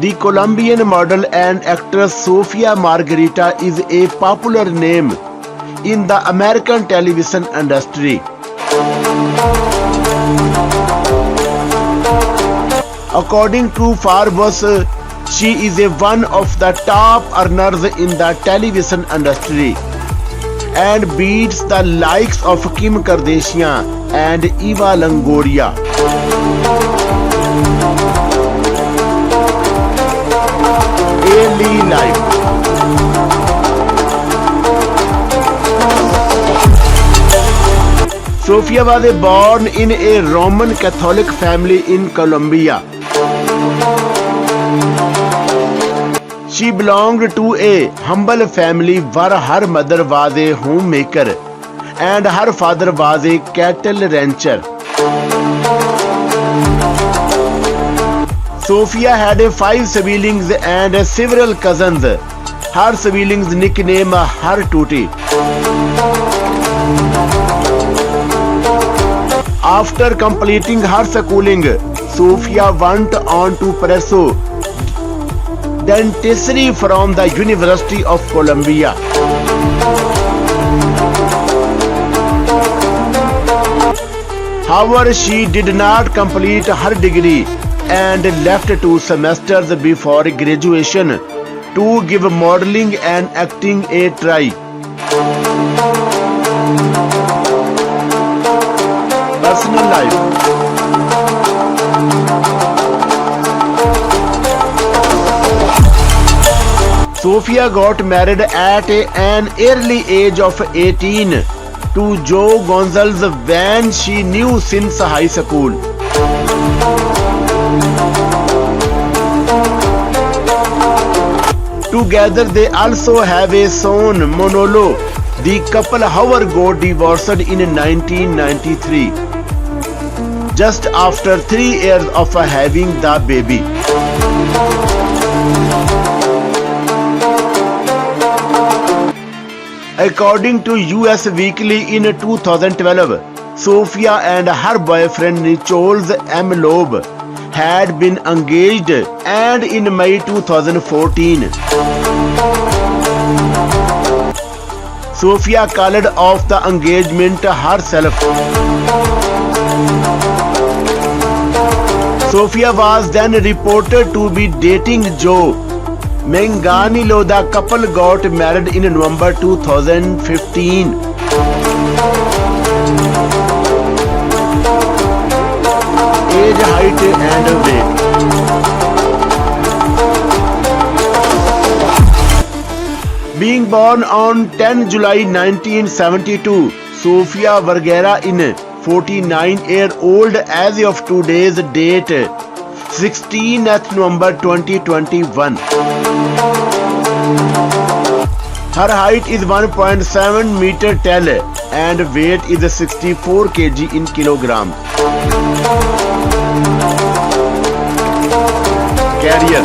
The Colombian model and actress Sofia Margarita is a popular name in the American television industry. According to Forbes, she is one of the top earners in the television industry and beats the likes of Kim Kardashian and Eva Longoria. Daily life. Sofia was born in a Roman Catholic family in Colombia. She belonged to a humble family where her mother was a homemaker and her father was a cattle rancher. Sofia had 5 siblings and several cousins. Her siblings nicknamed her Tutti. After completing her schooling, Sofia went on to pursue dentistry from the University of Columbia. However, she did not complete her degree and left 2 semesters before graduation to give modeling and acting a try. Personal life. Sofia got married at an early age of 18 to Joe Gonzalez when she knew since high school. Together they also have a son, Manolo. The couple, however, got divorced in 1993, just after 3 years of having the baby. According to US Weekly in 2012, Sofia and her boyfriend Nicholas M. Loeb had been engaged, and in May 2014, Sofia called off the engagement herself. Sofia was then reported to be dating Joe Manganiello. The couple got married in November 2015. Age, height and weight. Being born on 10 July 1972, Sofia Vergara is 49-year-old as of today's date, 16th November 2021. Her height is 1.7 meter tall and weight is 64 kg in kilograms. Career.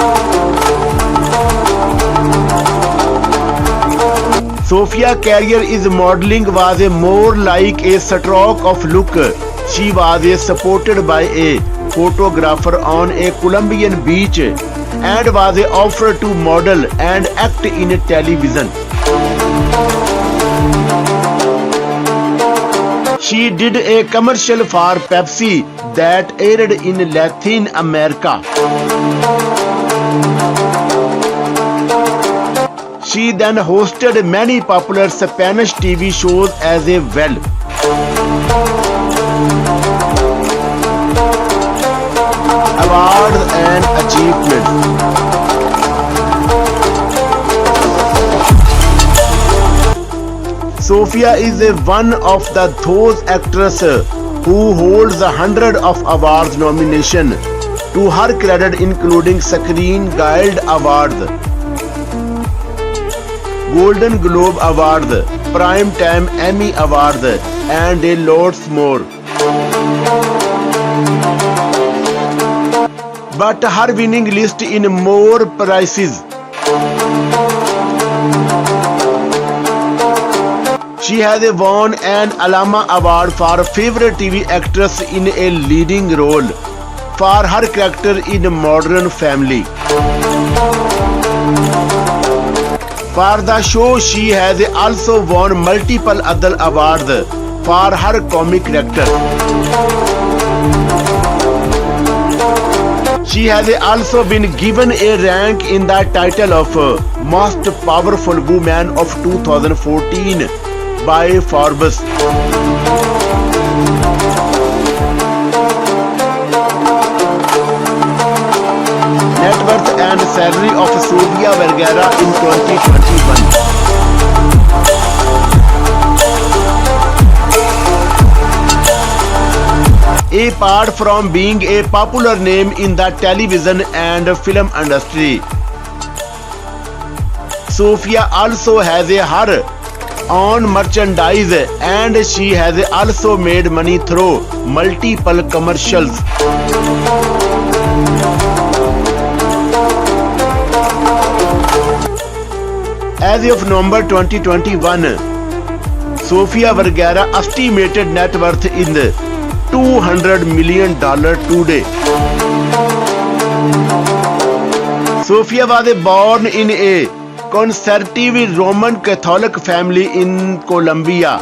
Sofia's career is modeling was more like a stroke of luck. She was supported by a photographer on a Colombian beach and was offered to model and act in television. She did a commercial for Pepsi that aired in Latin America. She then hosted many popular Spanish TV shows as well. Awards and achievements. Sofia is one of those actresses who holds 100 of awards nomination to her credit, including Screen Guild Awards, Golden Globe Awards, Primetime Emmy Awards, and lots more. But her winning list in more prizes. She has won an Alama Award for Favorite TV Actress in a Leading Role for her character in Modern Family. For the show, she has also won multiple other awards for her comic character. She has also been given a rank in the title of Most Powerful Woman of 2014 by Forbes. Net worth and salary of Sofia Vergara in 2021. Apart from being a popular name in the television and film industry, Sofia also has her own merchandise and she has also made money through multiple commercials. As of November 2021, Sofia Vergara estimated net worth in $200 million today. Sofia was born in a conservative Roman Catholic family in Colombia.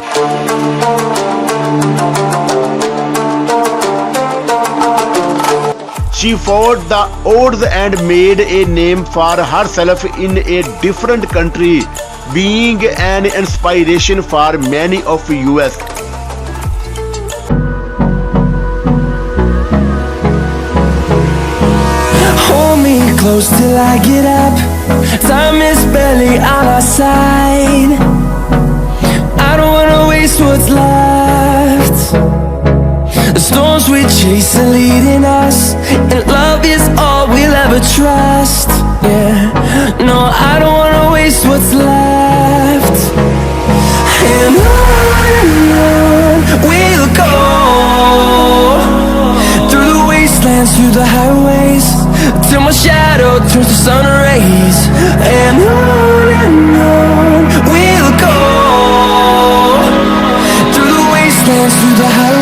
She fought the odds and made a name for herself in a different country, being an inspiration for many of us. Hold me close till I get up. Time is barely on our side. I don't wanna waste what's left. The storms we chase are leading us, and love is all we'll ever trust. Yeah, no, I don't wanna waste what's left. And on we'll go, through the wastelands, through the highways, till my shadow turns to sun rays. And on we'll go, through the wastelands, through the highways.